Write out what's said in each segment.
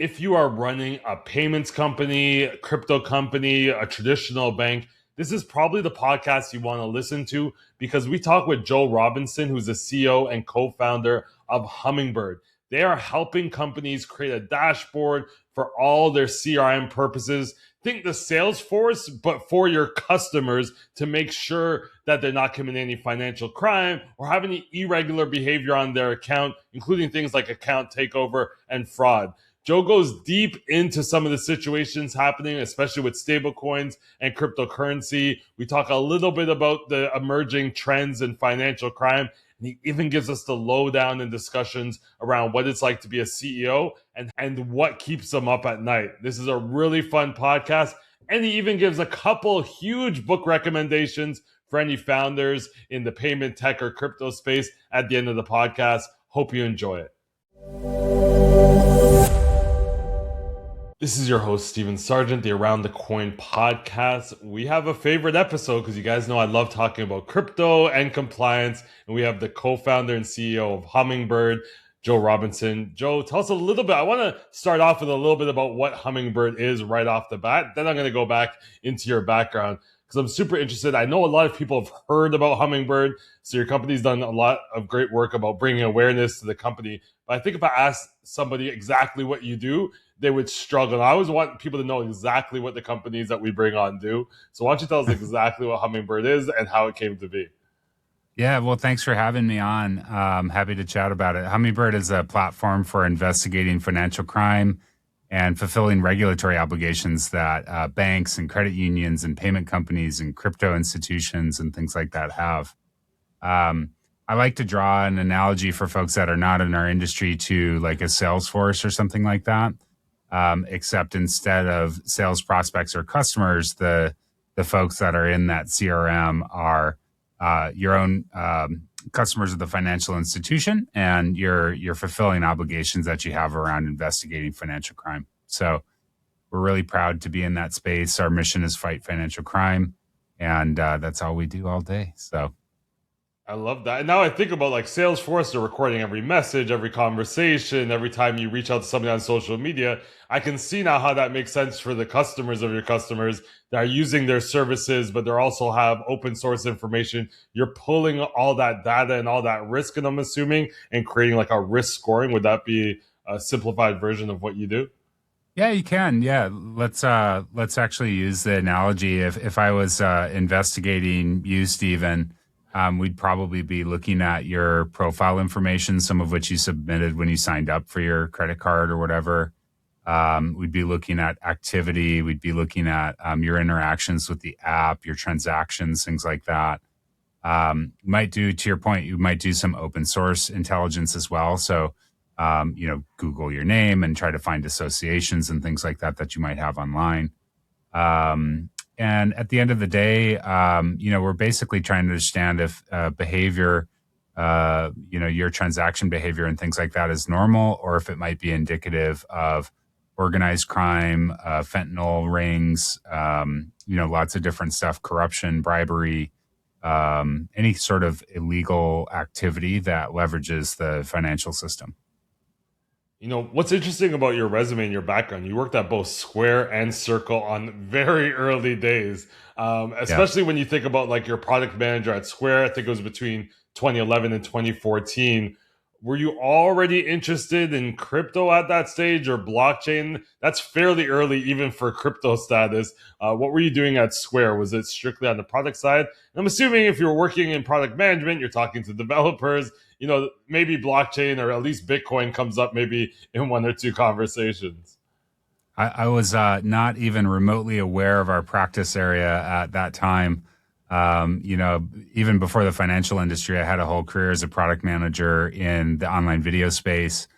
if you are running a payments company, a crypto company, a traditional bank, this is probably the podcast you want to listen to because we talk with Joe Robinson, who's the CEO and co-founder of Hummingbird. They are helping companies create a dashboard for all their CRM purposes. Think the Salesforce, but for your customers to make sure that they're not committing any financial crime or have any irregular behavior on their account, including things like account takeover and fraud. Joe goes deep into some of the situations happening, especially with stablecoins and cryptocurrency. We talk a little bit about the emerging trends in financial crime. And he even gives us the lowdown and discussions around what it's like to be a CEO and what keeps them up at night. This is a really fun podcast. And he even gives a couple huge book recommendations for any founders in the payment tech or crypto space at the end of the podcast. Hope you enjoy it. This is your host, Stephen Sargeant, the Around the Coin podcast. We have a favorite episode because you guys know I love talking about crypto and compliance. And we have the co-founder and CEO of Hummingbird, Joe Robinson. Joe, tell us a little bit. I want to start off with a little bit about what Hummingbird is right off the bat. Then I'm going to go back into your background because I'm super interested. I know a lot of people have heard about Hummingbird. So your company's done a lot of great work about bringing awareness to the company. But I think if I ask somebody exactly what you do, they would struggle. I always want people to know exactly what the companies that we bring on do. So why don't you tell us exactly what Hummingbird is and how it came to be? Yeah, well, thanks for having me on. Happy to chat about it. Hummingbird is a platform for investigating financial crime and fulfilling regulatory obligations that banks and credit unions and payment companies and crypto institutions and things like that have. I like to draw an analogy for folks that are not in our industry to like a Salesforce or something like that. Except instead of sales prospects or customers, the folks that are in that CRM are your own customers of the financial institution, and you're fulfilling obligations that you have around investigating financial crime. So we're really proud to be in that space. Our mission is fight financial crime, and that's all we do all day. So I love that. And now I think about like Salesforce, they're recording every message, every conversation, every time you reach out to somebody on social media. I can see now how that makes sense for the customers of your customers that are using their services, but they also have open source information. You're pulling all that data and all that risk, and I'm assuming, and creating like a risk scoring. Would that be a simplified version of what you do? yeah, you can. Yeah, let's actually use the analogy. If I was investigating you, Stephen, we'd probably be looking at your profile information, some of which you submitted when you signed up for your credit card or whatever. We'd be looking at activity. We'd be looking at your interactions with the app, your transactions, things like that. Might do, to your point, you might do some open source intelligence as well. So, Google your name and try to find associations and things like that you might have online. And at the end of the day, we're basically trying to understand if behavior, your transaction behavior and things like that is normal, or if it might be indicative of organized crime, fentanyl rings, lots of different stuff, corruption, bribery, any sort of illegal activity that leverages the financial system. You know, what's interesting about your resume and your background, you worked at both Square and Circle on very early days, especially when you think about like your product manager at Square. I think it was between 2011 and 2014. Were you already interested in crypto at that stage or blockchain? That's fairly early even for crypto status. What were you doing at Square? Was it strictly on the product side? And I'm assuming if you're working in product management, you're talking to developers, maybe blockchain or at least Bitcoin comes up maybe in one or two conversations. I was not even remotely aware of our practice area at that time. Even before the financial industry, I had a whole career as a product manager in the online video space.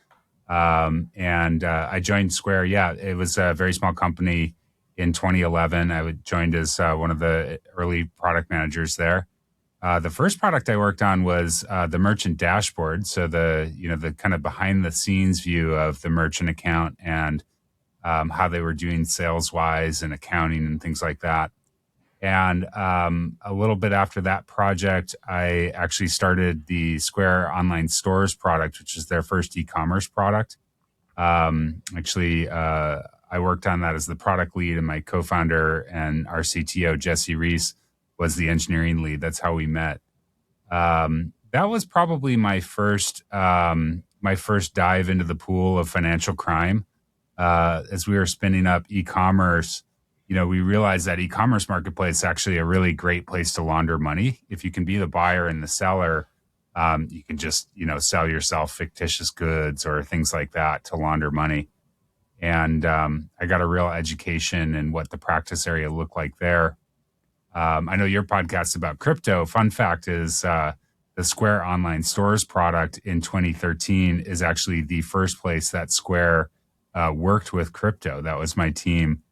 And I joined Square. Yeah, it was a very small company in 2011. I joined as one of the early product managers there. The first product I worked on was the merchant dashboard. So the kind of behind the scenes view of the merchant account and how they were doing sales wise and accounting and things like that. And a little bit after that project, I actually started the Square Online Stores product, which is their first e-commerce product. Actually, I worked on that as the product lead, and my co-founder and our CTO, Jesse Reese, was the engineering lead. That's how we met. That was probably my first dive into the pool of financial crime. As we were spinning up e-commerce, we realized that e-commerce marketplace is actually a really great place to launder money. If you can be the buyer and the seller, you can just, sell yourself fictitious goods or things like that to launder money. And I got a real education in what the practice area looked like there. I know your podcast is about crypto. Fun fact is the Square online stores product in 2013 is actually the first place that Square worked with crypto. That was my team.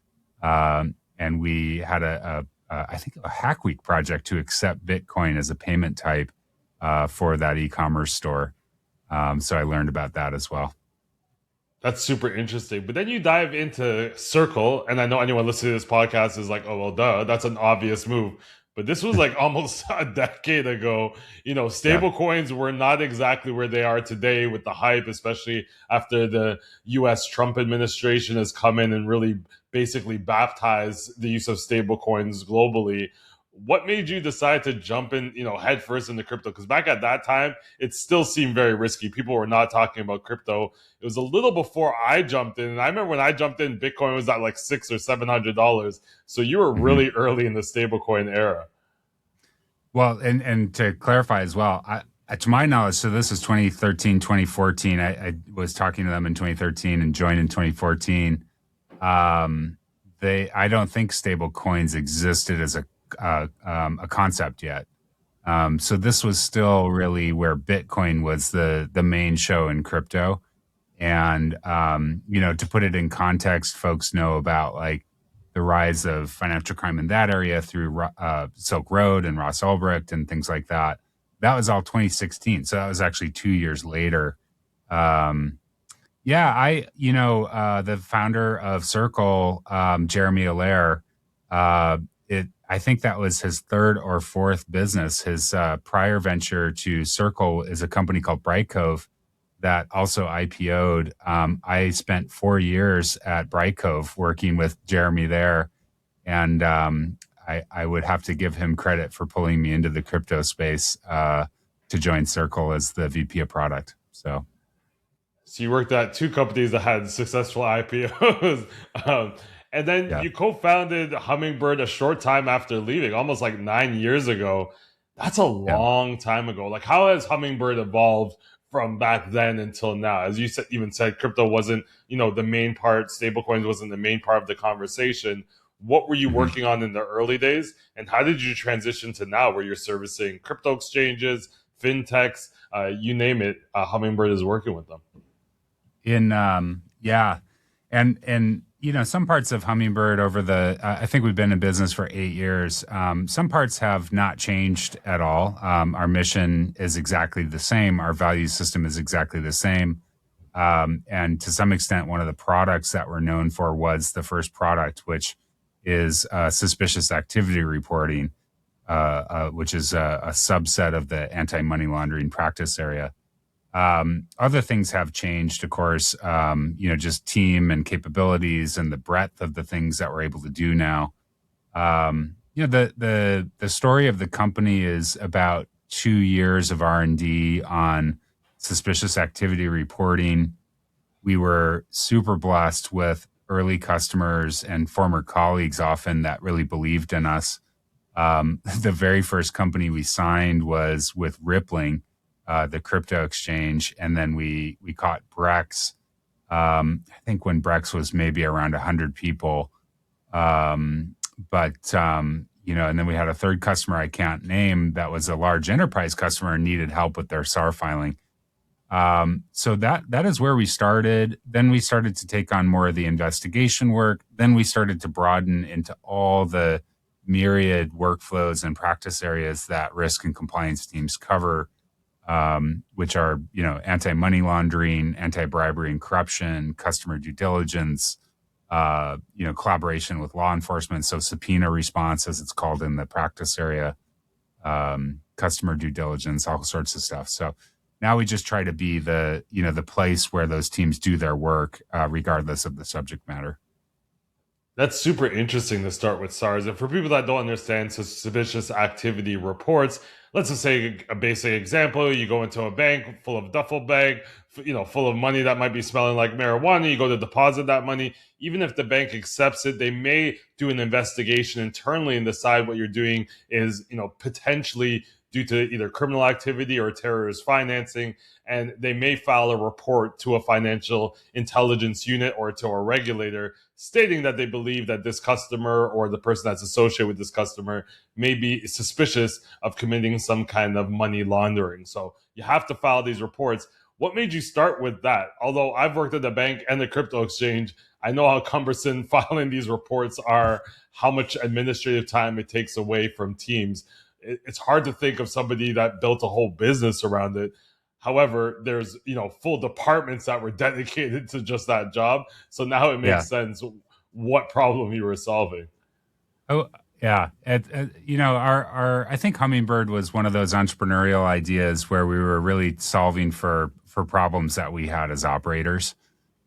And we had I think a Hack Week project to accept Bitcoin as a payment type for that e-commerce store. So I learned about that as well. That's super interesting. But then you dive into Circle, and I know anyone listening to this podcast is like, oh, well, duh, that's an obvious move. But this was like almost a decade ago. Yeah. Stable coins were not exactly where they are today with the hype, especially after the US Trump administration has come in and really basically baptized the use of stable coins globally. What made you decide to jump in, head first into crypto? Because back at that time, it still seemed very risky. People were not talking about crypto. It was a little before I jumped in. And I remember when I jumped in, Bitcoin was at like $600 or $700. So you were really early in the stablecoin era. Well, and to clarify as well, to my knowledge, so this is 2013, 2014. I was talking to them in 2013 and joined in 2014. I don't think stable coins existed as a concept yet. So this was still really where Bitcoin was the main show in crypto. And, to put it in context, folks know about like the rise of financial crime in that area through Silk Road and Ross Ulbricht and things like that. That was all 2016. So that was actually 2 years later. The founder of Circle, Jeremy Allaire, I think that was his third or fourth business. His prior venture to Circle is a company called Brightcove that also IPO'd. I spent 4 years at Brightcove working with Jeremy there. And I would have to give him credit for pulling me into the crypto space to join Circle as the VP of product. So you worked at two companies that had successful IPOs. And then you co-founded Hummingbird a short time after leaving, almost like 9 years ago. That's a long time ago. Like, how has Hummingbird evolved from back then until now? As you even said, crypto wasn't, the main part. Stablecoins wasn't the main part of the conversation. What were you working on in the early days, and how did you transition to now, where you're servicing crypto exchanges, fintechs, you name it? Hummingbird is working with them. And some parts of Hummingbird over I think we've been in business for 8 years. Some parts have not changed at all. Our mission is exactly the same. Our value system is exactly the same. And to some extent, one of the products that we're known for was the first product, which is suspicious activity reporting, which is a subset of the anti-money laundering practice area. Other things have changed, of course, just team and capabilities and the breadth of the things that we're able to do now. The story of the company is about 2 years of R&D on suspicious activity reporting. We were super blessed with early customers and former colleagues often that really believed in us. The very first company we signed was with Rippling, the crypto exchange. And then we caught Brex, I think when Brex was maybe around 100 people. And then we had a third customer I can't name that was a large enterprise customer and needed help with their SAR filing. So that is where we started. Then we started to take on more of the investigation work. Then we started to broaden into all the myriad workflows and practice areas that risk and compliance teams cover, which are, anti-money laundering, anti-bribery and corruption, customer due diligence, collaboration with law enforcement. So subpoena response, as it's called in the practice area, customer due diligence, all sorts of stuff. So Now we just try to be the place where those teams do their work, regardless of the subject matter. That's super interesting to start with SARS. And for people that don't understand suspicious activity reports, let's just say a basic example: you go into a bank full of duffel bag, full of money that might be smelling like marijuana. You go to deposit that money. Even if the bank accepts it, they may do an investigation internally and decide what you're doing is, potentially due to either criminal activity or terrorist financing, and they may file a report to a financial intelligence unit or to a regulator stating that they believe that this customer or the person that's associated with this customer may be suspicious of committing some kind of money laundering. So you have to file these reports. What made you start with that? Although I've worked at the bank and the crypto exchange, I know how cumbersome filing these reports are, how much administrative time it takes away from teams. It's hard to think of somebody that built a whole business around it. However, there's full departments that were dedicated to just that job. So now it Yeah. makes sense what problem you were solving. Oh, yeah. Our I think Hummingbird was one of those entrepreneurial ideas where we were really solving for problems that we had as operators.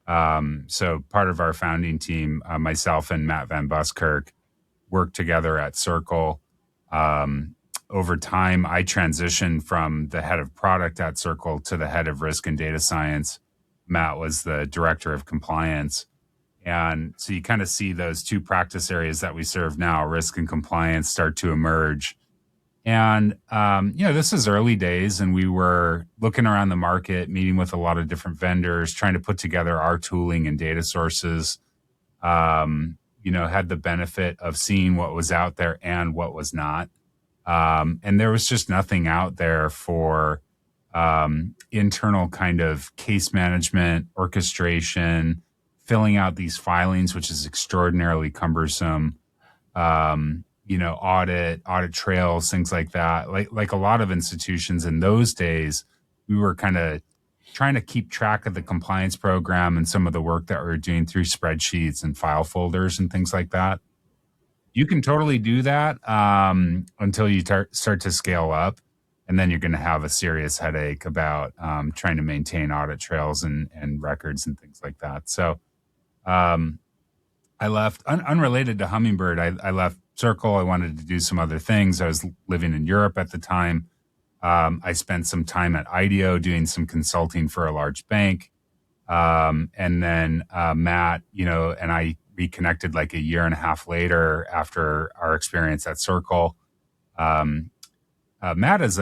So part of our founding team, myself and Matt Van Buskirk, worked together at Circle. Over time, I transitioned from the head of product at Circle to the head of risk and data science. Matt was the director of compliance. And so you kind of see those two practice areas that we serve now, risk and compliance, start to emerge. And, this is early days, and we were looking around the market, meeting with a lot of different vendors, trying to put together our tooling and data sources. Had the benefit of seeing what was out there and what was not. And there was just nothing out there for internal kind of case management, orchestration, filling out these filings, which is extraordinarily cumbersome. Audit trails, things like that. Like a lot of institutions in those days, we were kind of trying to keep track of the compliance program and some of the work that we were doing through spreadsheets and file folders and things like that. You can totally do that until you start to scale up, and then you're going to have a serious headache about trying to maintain audit trails and records and things like that. So I left, unrelated to Hummingbird, I left Circle. I wanted to do some other things. I was living in Europe at the time. I spent some time at IDEO doing some consulting for a large bank. And then Matt, and I reconnected like a year and a half later after our experience at Circle. Matt is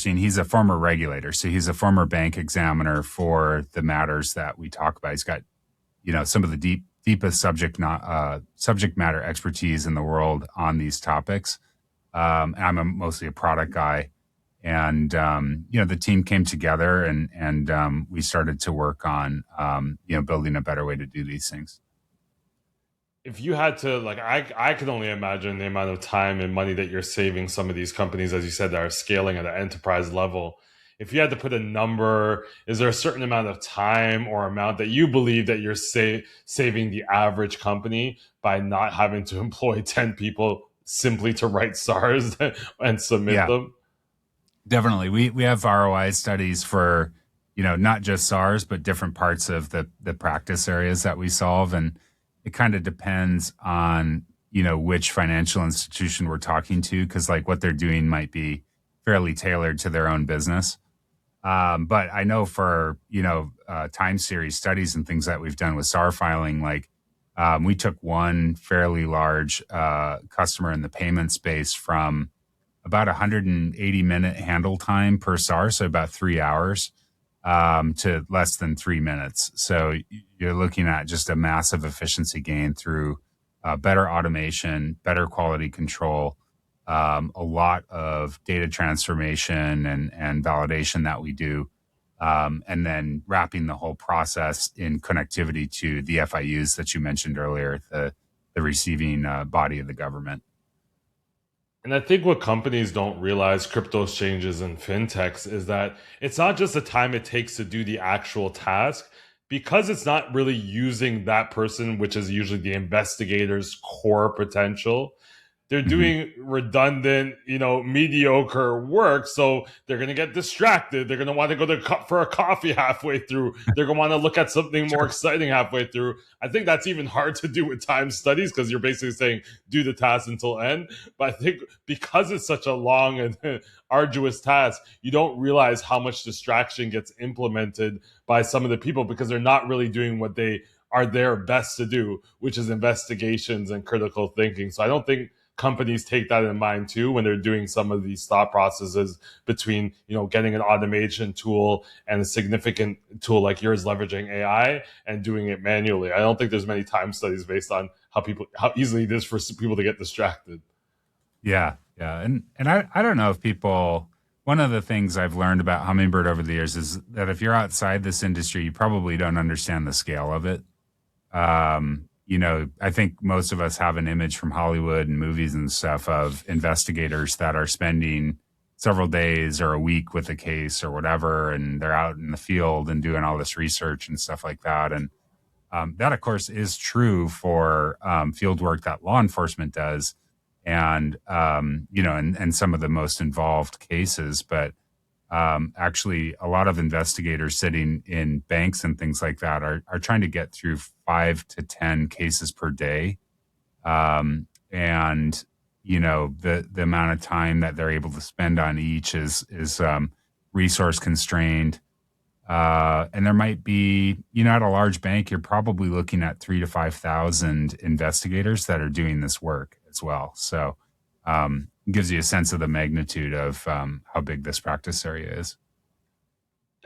he's a former regulator. So he's a former bank examiner for the matters that we talk about. He's got, some of the deepest subject matter expertise in the world on these topics. I'm mostly a product guy. And, the team came together and we started to work on, building a better way to do these things. If you had to, I could only imagine the amount of time and money that you're saving some of these companies, as you said, that are scaling at an enterprise level. If you had to put a number, is there a certain amount of time or amount that you believe that you're saving the average company by not having to employ 10 people simply to write SARs and submit them? Definitely. We have ROI studies for, not just SARs, but different parts of the practice areas that we solve. And it kind of depends on, which financial institution we're talking to, because what they're doing might be fairly tailored to their own business. But I know for, time series studies and things that we've done with SAR filing, we took one fairly large customer in the payment space from about 180-minute handle time per SAR, so about 3 hours, to less than 3 minutes. So you're looking at just a massive efficiency gain through better automation, better quality control, a lot of data transformation and validation that we do, and then wrapping the whole process in connectivity to the FIUs that you mentioned earlier, the receiving body of the government. And I think what companies don't realize, crypto exchanges and fintechs, is that it's not just the time it takes to do the actual task, because it's not really using that person, which is usually the investigator's core potential. they're Mhm. doing redundant, mediocre work. So they're going to get distracted. They're going to want to go for a coffee halfway through. They're going to want to look at something more Sure. exciting halfway through. I think that's even hard to do with time studies because you're basically saying do the task until end. But I think because it's such a long and arduous task, you don't realize how much distraction gets implemented by some of the people because they're not really doing what they are their best to do, which is investigations and critical thinking. So I don't think companies take that in mind too when they're doing some of these thought processes between getting an automation tool and a significant tool like yours leveraging AI and doing it manually. I don't think there's many time studies based on how easily it is for people to get distracted. Yeah, yeah, and I don't know if people. One of the things I've learned about Hummingbird over the years is that if you're outside this industry, you probably don't understand the scale of it. I think most of us have an image from Hollywood and movies and stuff of investigators that are spending several days or a week with a case or whatever, and they're out in the field and doing all this research and stuff like that. And that, of course, is true for field work that law enforcement does, and and some of the most involved cases. But actually, a lot of investigators sitting in banks and things like that are trying to get through 5 to 10 cases per day, and the amount of time that they're able to spend on each is resource constrained. And there might be, at a large bank, you're probably looking at 3 to 5 thousand investigators that are doing this work as well. So it gives you a sense of the magnitude of how big this practice area is.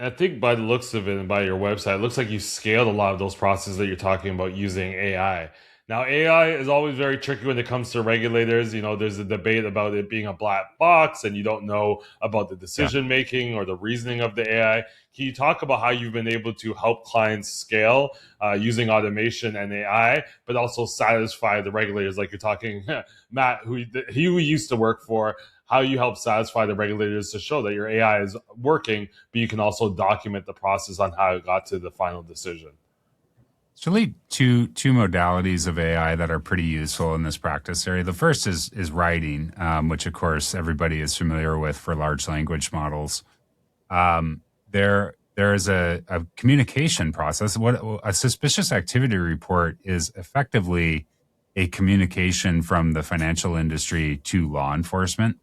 I think by the looks of it and by your website, it looks like you scaled a lot of those processes that you're talking about using AI. Now, AI is always very tricky when it comes to regulators. There's a debate about it being a black box and you don't know about the Yeah. decision making or the reasoning of the AI. Can you talk about how you've been able to help clients scale using automation and AI, but also satisfy the regulators? Like you're talking, Matt, who used to work for, how you help satisfy the regulators to show that your AI is working, but you can also document the process on how it got to the final decision. It's really two modalities of AI that are pretty useful in this practice area. The first is writing, which of course everybody is familiar with for large language models. There is a communication process. What a suspicious activity report is effectively a communication from the financial industry to law enforcement.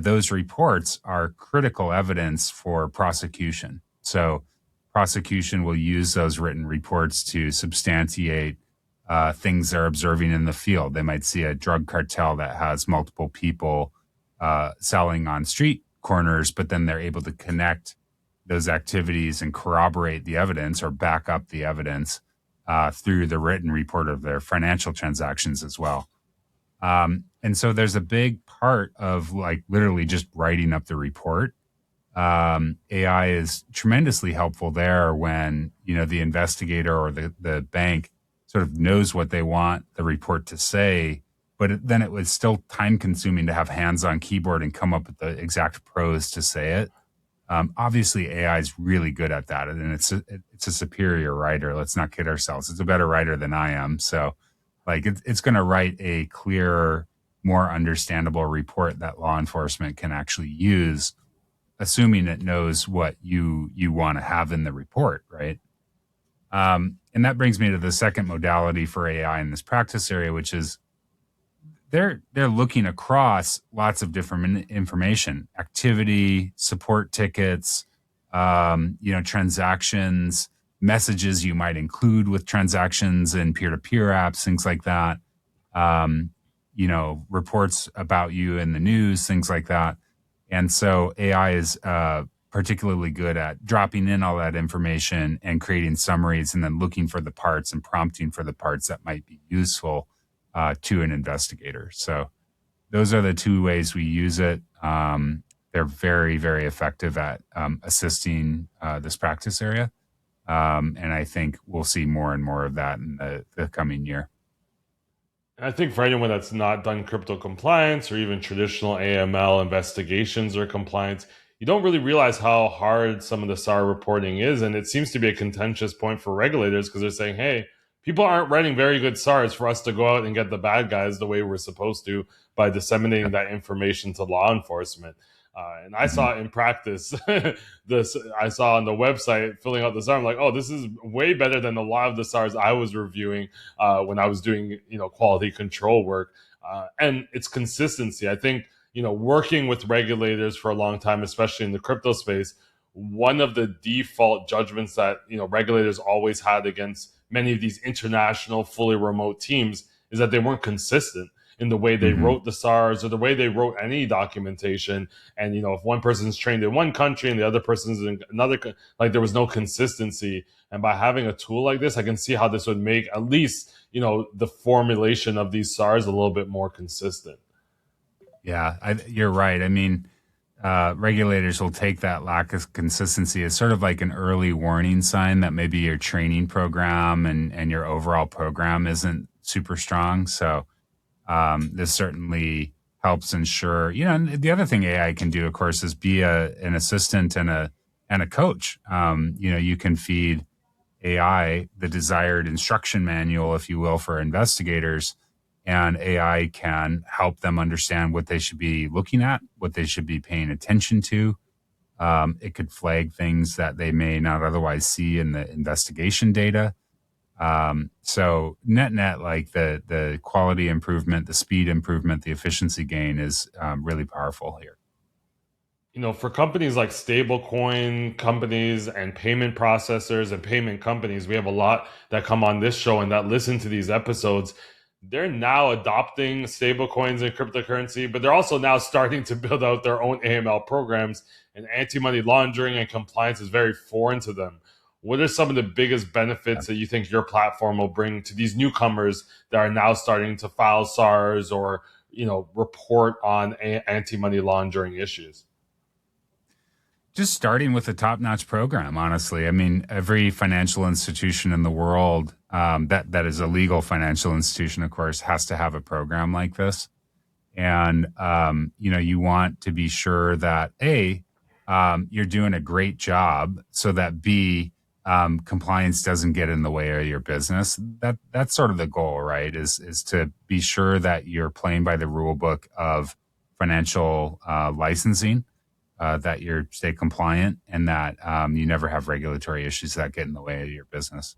Those reports are critical evidence for prosecution. So prosecution will use those written reports to substantiate things they're observing in the field. They might see a drug cartel that has multiple people selling on street corners, but then they're able to connect those activities and corroborate the evidence or back up the evidence through the written report of their financial transactions as well. And so there's a big part of like literally just writing up the report. AI is tremendously helpful there when, the investigator or the bank sort of knows what they want the report to say, but then it was still time consuming to have hands on keyboard and come up with the exact prose to say it. Obviously AI is really good at that, and it's a superior writer. Let's not kid ourselves. It's a better writer than I am. So like it's going to write a clearer, more understandable report that law enforcement can actually use, assuming it knows what you want to have in the report, right? And that brings me to the second modality for AI in this practice area, which is they're looking across lots of different information, activity, support tickets, transactions, messages you might include with transactions and peer-to-peer apps, things like that. Reports about you in the news, things like that. And so AI is particularly good at dropping in all that information and creating summaries and then looking for the parts and prompting for the parts that might be useful to an investigator. So those are the two ways we use it. They're very, very effective at assisting this practice area. And I think we'll see more and more of that in the coming year. I think for anyone that's not done crypto compliance or even traditional AML investigations or compliance, you don't really realize how hard some of the SAR reporting is. And it seems to be a contentious point for regulators because they're saying, hey, people aren't writing very good SARs for us to go out and get the bad guys the way we're supposed to by disseminating that information to law enforcement. And I Mhm. saw in practice this. I saw on the website filling out the SAR. I'm like, oh, this is way better than a lot of the SARs I was reviewing when I was doing quality control work. And it's consistency. I think working with regulators for a long time, especially in the crypto space, one of the default judgments that regulators always had against many of these international fully remote teams is that they weren't consistent in the way they Mhm. wrote the SARs or the way they wrote any documentation. And if one person's trained in one country and the other person's in another, like there was no consistency. And by having a tool like this, I can see how this would make at least the formulation of these SARs a little bit more consistent. Yeah, you're right. I mean, regulators will take that lack of consistency as sort of like an early warning sign that maybe your training program and your overall program isn't super strong. So this certainly helps ensure, and the other thing AI can do, of course, is be an assistant and a coach. You can feed AI the desired instruction manual, if you will, for investigators, and AI can help them understand what they should be looking at, what they should be paying attention to. It could flag things that they may not otherwise see in the investigation data. So net, like the quality improvement, the speed improvement, the efficiency gain is really powerful here. For companies like stablecoin companies and payment processors and payment companies, we have a lot that come on this show and that listen to these episodes. They're now adopting stablecoins and cryptocurrency, but they're also now starting to build out their own AML programs, and anti-money laundering and compliance is very foreign to them. What are some of the biggest benefits that you think your platform will bring to these newcomers that are now starting to file SARs or report on anti-money laundering issues? Just starting with a top-notch program, honestly. I mean, every financial institution in the world that is a legal financial institution, of course, has to have a program like this. And you want to be sure that A, you're doing a great job, so that B, compliance doesn't get in the way of your business. That's sort of the goal, right? Is to be sure that you're playing by the rule book of financial licensing, that you're stay compliant, and that you never have regulatory issues that get in the way of your business.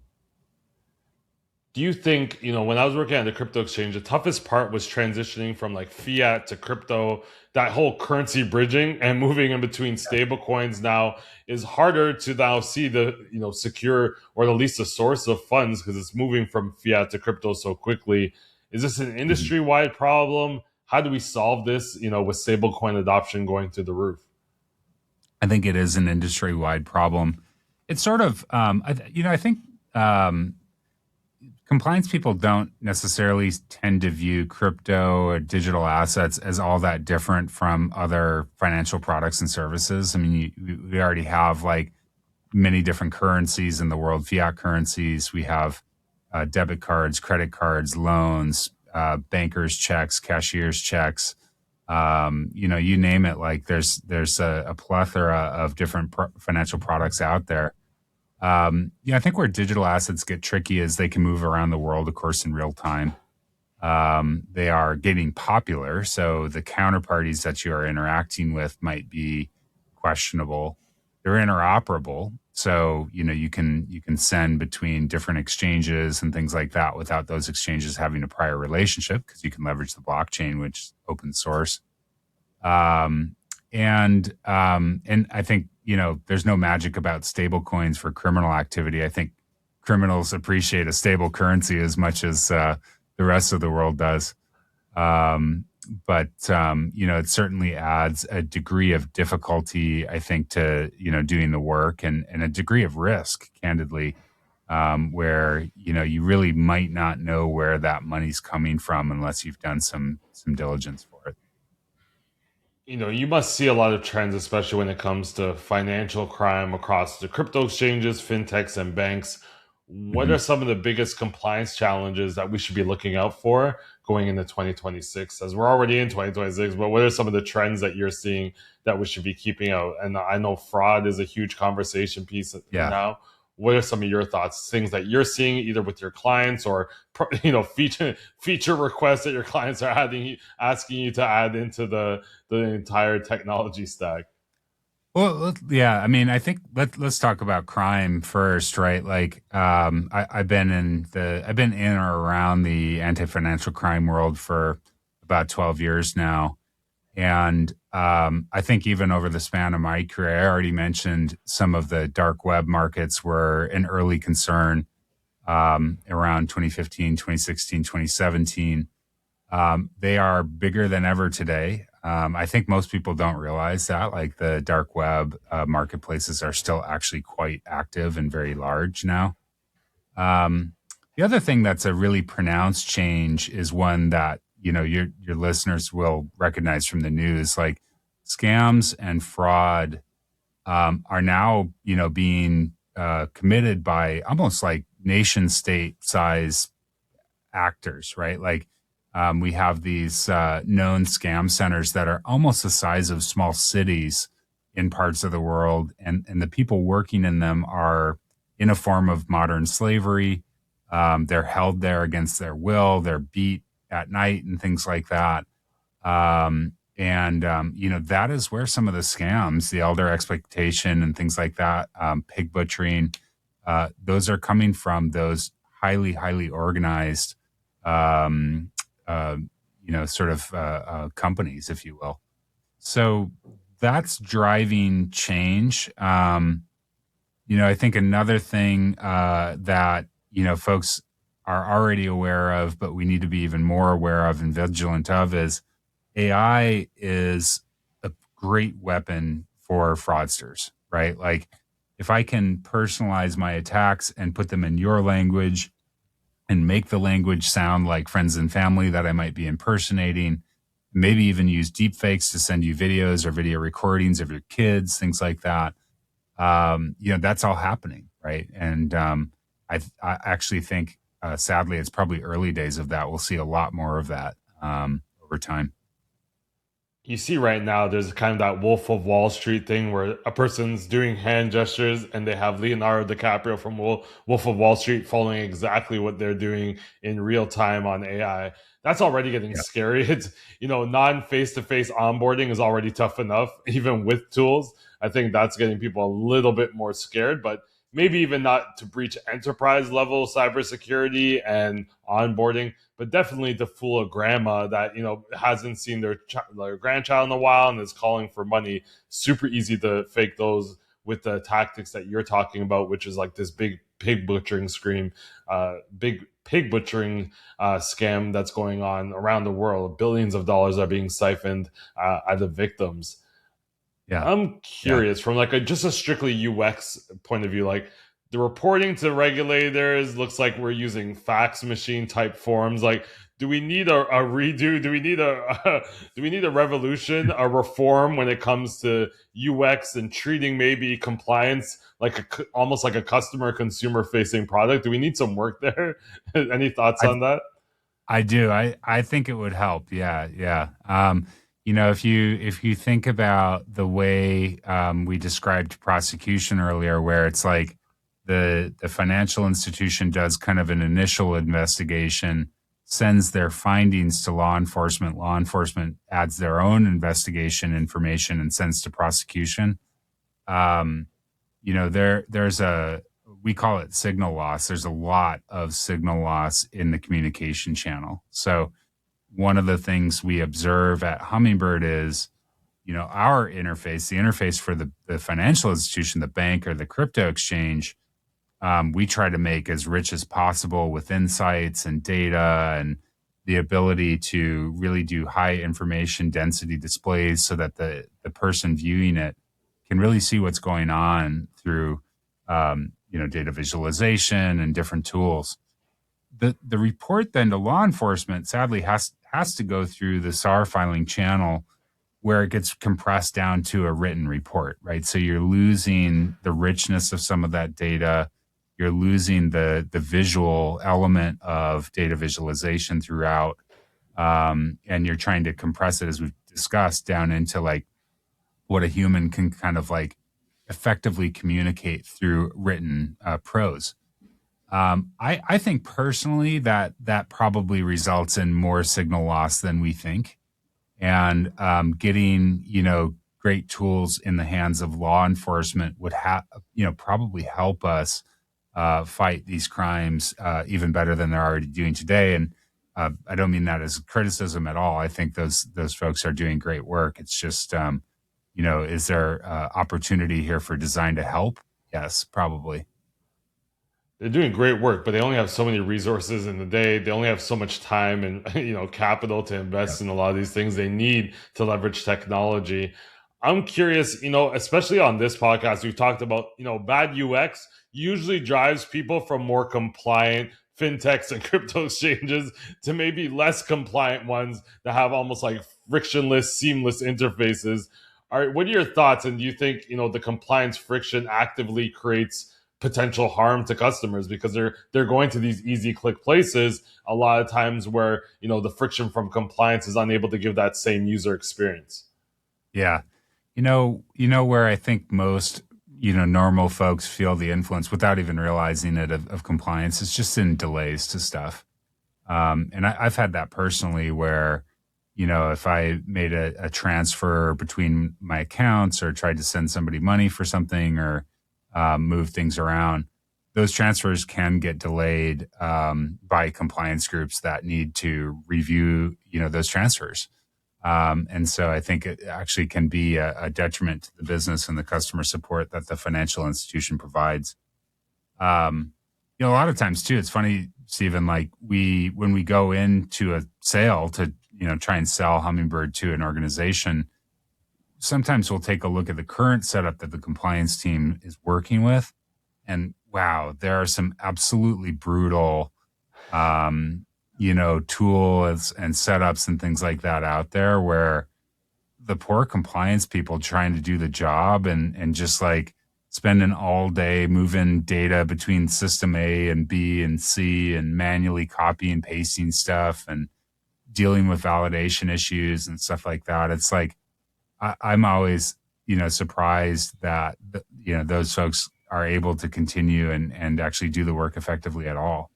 Do you think, when I was working at the crypto exchange, the toughest part was transitioning from like fiat to crypto, that whole currency bridging and moving in between stable coins now is harder to now see the, secure or at least the source of funds because it's moving from fiat to crypto so quickly. Is this an Mhm. industry wide problem? How do we solve this, with stable coin adoption going through the roof? I think it is an industry wide problem. It's sort of, I think compliance people don't necessarily tend to view crypto or digital assets as all that different from other financial products and services. I mean, we already have like many different currencies in the world, fiat currencies. We have debit cards, credit cards, loans, bankers' checks, cashier's checks. You name it. Like there's a plethora of different financial products out there. I think where digital assets get tricky is they can move around the world, of course, in real time. They are getting popular, so the counterparties that you are interacting with might be questionable. They're interoperable, so you can send between different exchanges and things like that without those exchanges having a prior relationship because you can leverage the blockchain, which is open source. Um, and I think there's no magic about stable coins for criminal activity. I think criminals appreciate a stable currency as much as the rest of the world does. But it certainly adds a degree of difficulty, I think, to doing the work, and a degree of risk, candidly, where you really might not know where that money's coming from unless you've done some diligence for it. You must see a lot of trends, especially when it comes to financial crime across the crypto exchanges, fintechs, and banks. What are Mhm. some of the biggest compliance challenges that we should be looking out for going into 2026? As we're already in 2026, but what are some of the trends that you're seeing that we should be keeping out? And I know fraud is a huge conversation piece Yeah. now. What are some of your thoughts, things that you're seeing either with your clients or feature requests that your clients are asking you to add into the entire technology stack? Well, yeah. I mean, I think let's talk about crime first, right? Like, I've been in or around the anti-financial crime world for about 12 years now, and I think even over the span of my career, I already mentioned some of the dark web markets were an early concern around 2015, 2016, 2017. They are bigger than ever today. I think most people don't realize that. Like the dark web marketplaces are still actually quite active and very large now. Um, the other thing that's a really pronounced change is one that your listeners will recognize from the news, like scams and fraud are now being committed by almost like nation state size actors, right? Like we have these known scam centers that are almost the size of small cities in parts of the world, and the people working in them are in a form of modern slavery. They're held there against their will. They're beat at night and things like that. That is where some of the scams, the elder expectation and things like that, pig butchering, those are coming from those highly, highly organized, um, uh, companies, if you will. So that's driving change. I think another thing that folks are already aware of, but we need to be even more aware of and vigilant of, is AI is a great weapon for fraudsters, right? Like if I can personalize my attacks and put them in your language and make the language sound like friends and family that I might be impersonating, maybe even use deep fakes to send you videos or video recordings of your kids, things like that. That's all happening, right? And I actually think, sadly, it's probably early days of that. We'll see a lot more of that over time. You see right now there's kind of that Wolf of Wall Street thing where a person's doing hand gestures and they have Leonardo DiCaprio from Wolf of Wall Street following exactly what they're doing in real time on AI. That's already getting Yeah. scary. It's, non face to face onboarding is already tough enough, even with tools. I think that's getting people a little bit more scared, but maybe even not to breach enterprise level cybersecurity and onboarding, but definitely to fool a grandma that hasn't seen their grandchild in a while and is calling for money. Super easy to fake those with the tactics that you're talking about, which is like this big pig butchering scam that's going on around the world. Billions of dollars are being siphoned at the victims. Yeah. I'm Yeah. curious from like just a strictly UX point of view, like the reporting to regulators looks like we're using fax machine type forms. Like, do we need a redo? Do we need do we need a revolution, a reform when it comes to UX and treating maybe compliance like almost like a customer consumer facing product? Do we need some work there? Any thoughts I on that? I do. I think it would help. Yeah, yeah. If you think about the way we described prosecution earlier, where it's like the financial institution does kind of an initial investigation, sends their findings to law enforcement adds their own investigation information and sends to prosecution. Um, there's a we call it signal loss. There's a lot of signal loss in the communication channel. So one of the things we observe at Hummingbird is, our interface, the interface for the financial institution, the bank or the crypto exchange, we try to make as rich as possible with insights and data and the ability to really do high information density displays so that the person viewing it can really see what's going on through data visualization and different tools. The report then to law enforcement sadly has to go through the SAR filing channel where it gets compressed down to a written report, right? So you're losing the richness of some of that data. You're losing the visual element of data visualization throughout. And you're trying to compress it, as we've discussed, down into like what a human can kind of like effectively communicate through written prose. I think personally that that probably results in more signal loss than we think, and getting great tools in the hands of law enforcement would have probably help us fight these crimes even better than they're already doing today. And I don't mean that as criticism at all. I think those folks are doing great work. It's just is there opportunity here for design to help? Yes, probably. They're doing great work, but they only have so many resources in the day. They only have so much time and capital to invest in a lot of these things. They need to leverage technology. I'm curious, especially on this podcast, we've talked about, bad UX usually drives people from more compliant fintechs and crypto exchanges to maybe less compliant ones that have almost like frictionless, seamless interfaces. All right, what are your thoughts? And do you think, the compliance friction actively creates potential harm to customers because they're going to these easy click places a lot of times where the friction from compliance is unable to give that same user experience? Yeah. Where I think most, normal folks feel the influence without even realizing it of compliance is just in delays to stuff. And I've had that personally where, if I made a transfer between my accounts or tried to send somebody money for something or move things around, those transfers can get delayed by compliance groups that need to review, those transfers. And so I think it actually can be a detriment to the business and the customer support that the financial institution provides. A lot of times too, it's funny, Stephen, like when we go into a sale to, try and sell Hummingbird to an organization, sometimes we'll take a look at the current setup that the compliance team is working with. And wow, there are some absolutely brutal, tools and setups and things like that out there where the poor compliance people trying to do the job and just like spending all day moving data between system A and B and C and manually copy and pasting stuff and dealing with validation issues and stuff like that. It's like, I'm always, surprised that, those folks are able to continue and actually do the work effectively at all.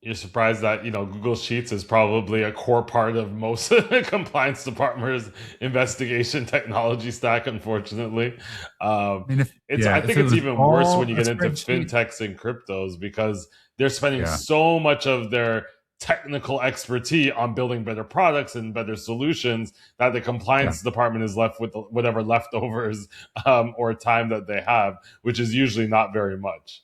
You're surprised that Google Sheets is probably a core part of most compliance departments' investigation technology stack. Unfortunately, I mean, I think if it it's was even worse all when you a get into spreadsheet, fintechs and cryptos because they're spending yeah, so much of their technical expertise on building better products and better solutions that the yeah. compliance department is left with whatever leftovers or time that they have, which is usually not very much.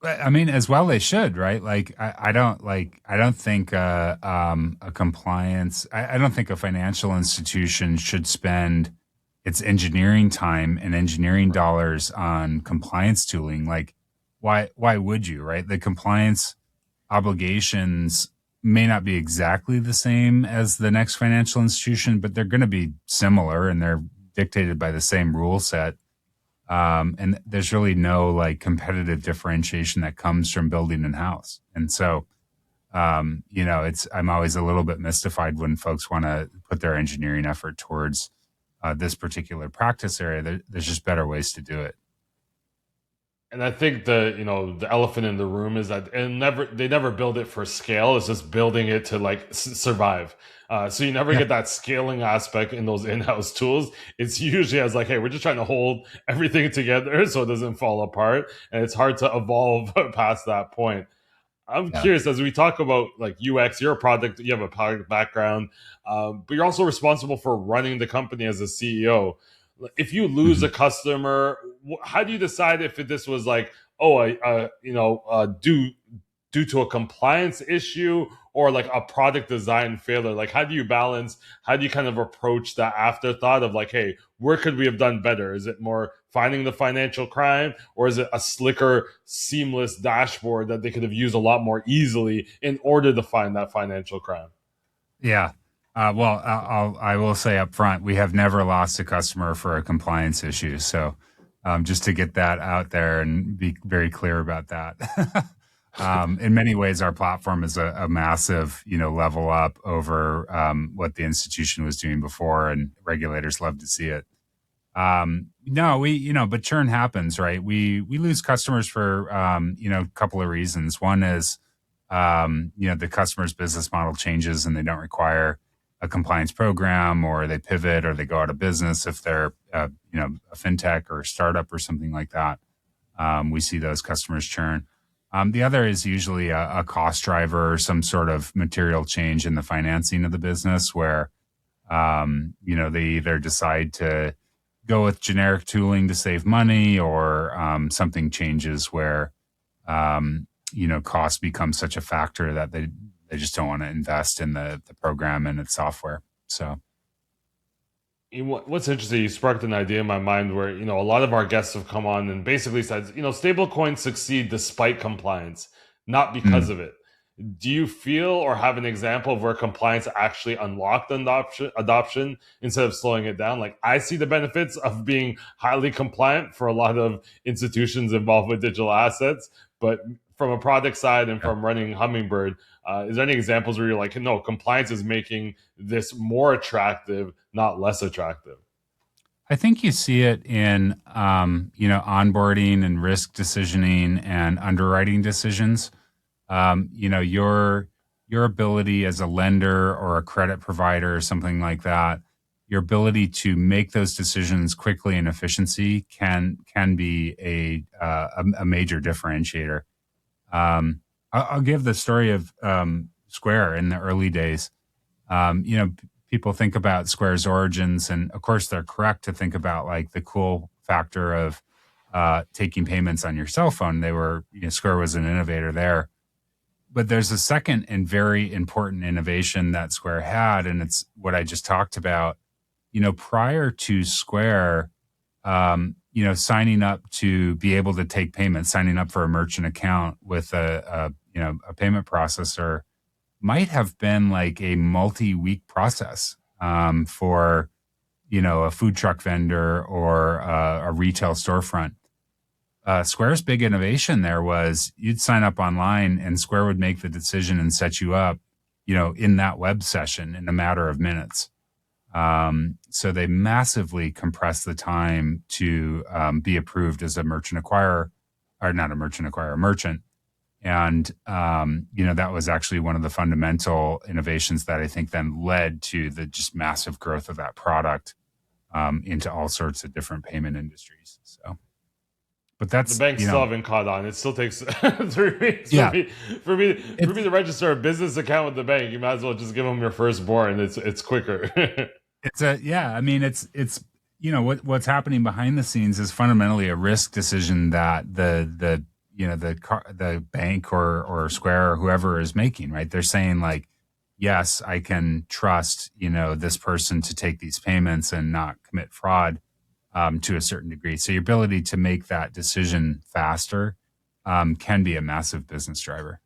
I mean, as well they should, right? Like, I don't think a compliance, I don't think a financial institution should spend its engineering time and engineering dollars on compliance tooling. Like, why would you, right? The compliance obligations may not be exactly the same as the next financial institution, but they're going to be similar and they're dictated by the same rule set. And there's really no like competitive differentiation that comes from building in house. And so, I'm always a little bit mystified when folks want to put their engineering effort towards this particular practice area. There's just better ways to do it. And I think the elephant in the room is that they never build it for scale. It's just building it to like survive. So you never Yeah. get that scaling aspect in those in-house tools. It's usually as like, hey, we're just trying to hold everything together so it doesn't fall apart, and it's hard to evolve past that point. I'm Yeah. curious as we talk about like UX. You're a product, you have a product background, but you're also responsible for running the company as a CEO. If you lose Mhm. a customer, how do you decide if this was like, oh, due to a compliance issue or like a product design failure? Like, how do you balance? How do you kind of approach that afterthought of like, hey, where could we have done better? Is it more finding the financial crime, or is it a slicker, seamless dashboard that they could have used a lot more easily in order to find that financial crime? Yeah. Well, I will say up front, we have never lost a customer for a compliance issue. So, just to get that out there and be very clear about that. In many ways, our platform is a massive, level up over what the institution was doing before, and regulators love to see it. No, but churn happens, right? We lose customers for a couple of reasons. One is the customer's business model changes and they don't require a compliance program, or they pivot, or they go out of business if they're a fintech or a startup or something like that. We see those customers churn. The other is usually a cost driver or some sort of material change in the financing of the business where they either decide to go with generic tooling to save money, or something changes where cost becomes such a factor that they just don't want to invest in the program and its software. So What's interesting, you sparked an idea in my mind where, a lot of our guests have come on and basically said, stable coins succeed despite compliance, not because mm, of it. Do you feel or have an example of where compliance actually unlocked adoption instead of slowing it down? Like, I see the benefits of being highly compliant for a lot of institutions involved with digital assets, but from a product side and yeah. from running Hummingbird, is there any examples where you're like, no, compliance is making this more attractive, not less attractive? I think you see it in onboarding and risk decisioning and underwriting decisions. Your ability as a lender or a credit provider or something like that, your ability to make those decisions quickly and efficiency can be a major differentiator. I'll give the story of Square in the early days. People think about Square's origins, and of course, they're correct to think about like the cool factor of taking payments on your cell phone. Square was an innovator there. But there's a second and very important innovation that Square had, and it's what I just talked about. Prior to Square, signing up to be able to take payments, signing up for a merchant account with a payment processor might have been like a multi-week process for a food truck vendor or a retail storefront. Square's big innovation there was you'd sign up online and Square would make the decision and set you up, in that web session in a matter of minutes. So they massively compressed the time to be approved as a merchant acquirer, or not a merchant acquirer, a merchant. And, that was actually one of the fundamental innovations that I think then led to the just massive growth of that product into all sorts of different payment industries. So. But The that's banks still haven't caught on. It still takes 3 weeks yeah, for me to register a business account with the bank. You might as well just give them your firstborn. It's quicker. I mean, it's what's happening behind the scenes is fundamentally a risk decision that the bank or Square or whoever is making, right? They're saying like, yes, I can trust this person to take these payments and not commit fraud to a certain degree. So your ability to make that decision faster can be a massive business driver.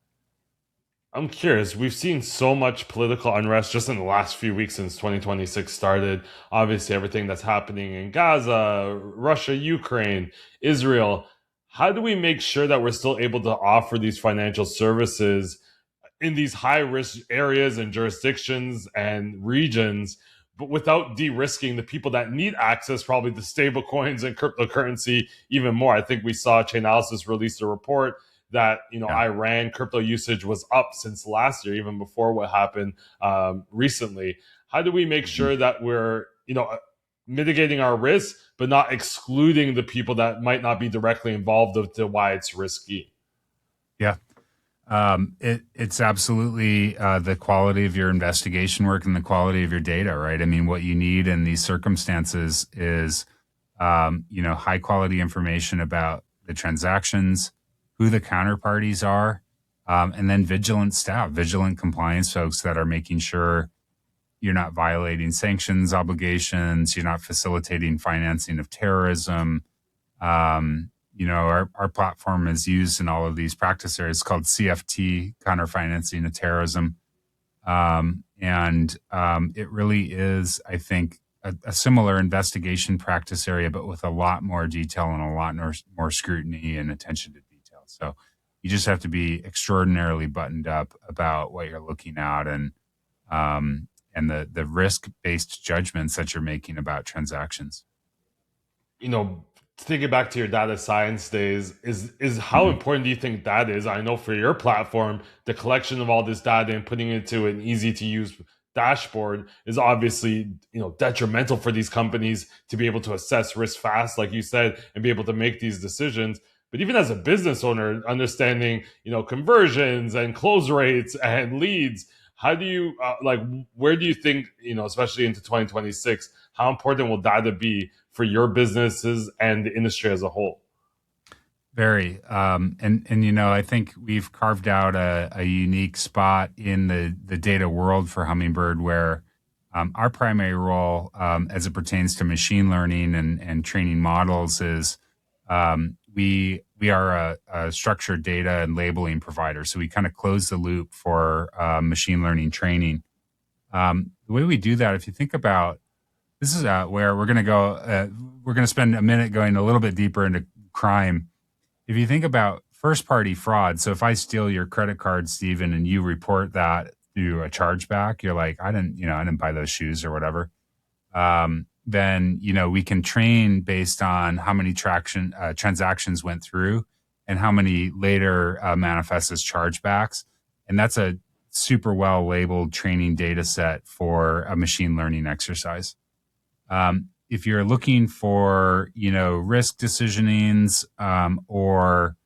I'm curious. We've seen so much political unrest just in the last few weeks since 2026 started. Obviously, everything that's happening in Gaza, Russia, Ukraine, Israel. How do we make sure that we're still able to offer these financial services in these high risk areas and jurisdictions and regions, but without de-risking the people that need access, probably to stable coins and cryptocurrency even more? I think we saw Chainalysis released a report that Yeah. Iran crypto usage was up since last year, even before what happened recently. How do we make Mhm. sure that we're mitigating our risk, but not excluding the people that might not be directly involved to why it's risky? Yeah. It's absolutely the quality of your investigation work and the quality of your data, right? I mean, what you need in these circumstances is, high quality information about the transactions, who the counterparties are, and then vigilant staff, vigilant compliance folks that are making sure you're not violating sanctions obligations, you're not facilitating financing of terrorism. Our platform is used in all of these practice areas called CFT, counter financing of terrorism. It really is, I think, a similar investigation practice area, but with a lot more detail and a lot more scrutiny and attention to detail. So you just have to be extraordinarily buttoned up about what you're looking at and the risk based judgments that you're making about transactions. you know, thinking back to your data science days, is how Mhm. important do you think that is? I know for your platform, the collection of all this data and putting it into an easy to use dashboard is obviously, detrimental for these companies to be able to assess risk fast, like you said, and be able to make these decisions. But even as a business owner, understanding, conversions and close rates and leads, how do you where do you think, especially into 2026, how important will data be for your businesses and the industry as a whole? Very. And I think we've carved out a unique spot in the data world for Hummingbird where our primary role as it pertains to machine learning and training models is we are a structured data and labeling provider. So we kind of close the loop for machine learning training. The way we do that, if you think about this, is where we're going to go. We're going to spend a minute going a little bit deeper into crime. If you think about first party fraud, so if I steal your credit card, Stephen, and you report that through a chargeback, you're like, I didn't buy those shoes or whatever. Then, we can train based on how many transactions went through and how many later manifest as chargebacks. And that's a super well labeled training data set for a machine learning exercise. If you're looking for, risk decisionings or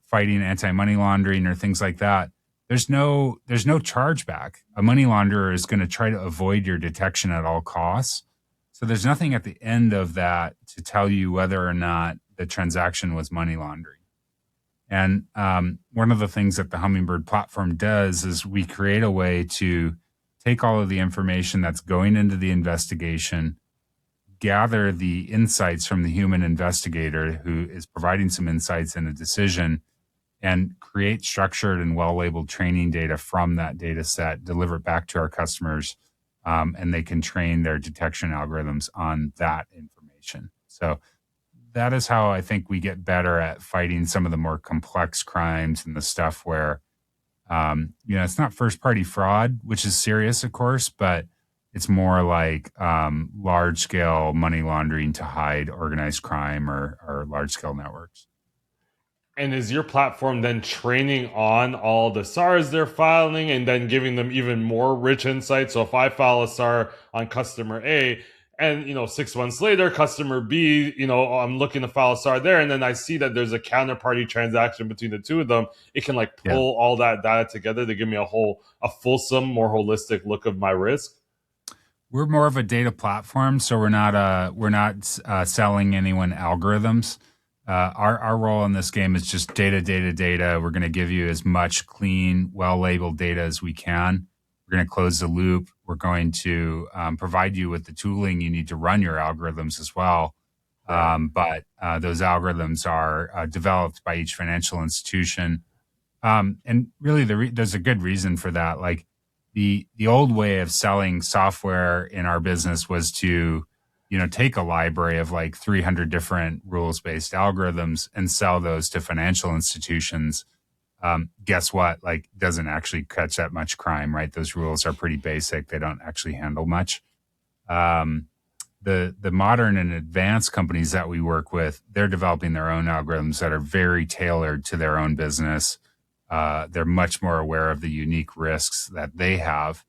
fighting anti-money laundering or things like that, there's no chargeback. A money launderer is going to try to avoid your detection at all costs. So there's nothing at the end of that to tell you whether or not the transaction was money laundering. And one of the things that the Hummingbird platform does is we create a way to take all of the information that's going into the investigation, gather the insights from the human investigator who is providing some insights in a decision, and create structured and well-labeled training data from that data set, deliver it back to our customers, and they can train their detection algorithms on that information. So that is how I think we get better at fighting some of the more complex crimes and the stuff where, it's not first-party fraud, which is serious, of course, but it's more like large-scale money laundering to hide organized crime or large-scale networks. And is your platform then training on all the SARs they're filing and then giving them even more rich insights? So if I file a SAR on customer A and 6 months later, customer B, I'm looking to file a SAR there, and then I see that there's a counterparty transaction between the two of them, it can like Yeah. pull all that data together to give me a fulsome, more holistic look of my risk. We're more of a data platform, so we're not selling anyone algorithms. Our role in this game is just data, data, data. We're going to give you as much clean, well labeled data as we can. We're going to close the loop. We're going to provide you with the tooling you need to run your algorithms as well. Right. But those algorithms are developed by each financial institution. And really, there's a good reason for that. Like the old way of selling software in our business was to, take a library of like 300 different rules-based algorithms and sell those to financial institutions. Guess what? Like, doesn't actually catch that much crime, right? Those rules are pretty basic. They don't actually handle much. Um, the modern and advanced companies that we work with, they're developing their own algorithms that are very tailored to their own business. They're much more aware of the unique risks that they have,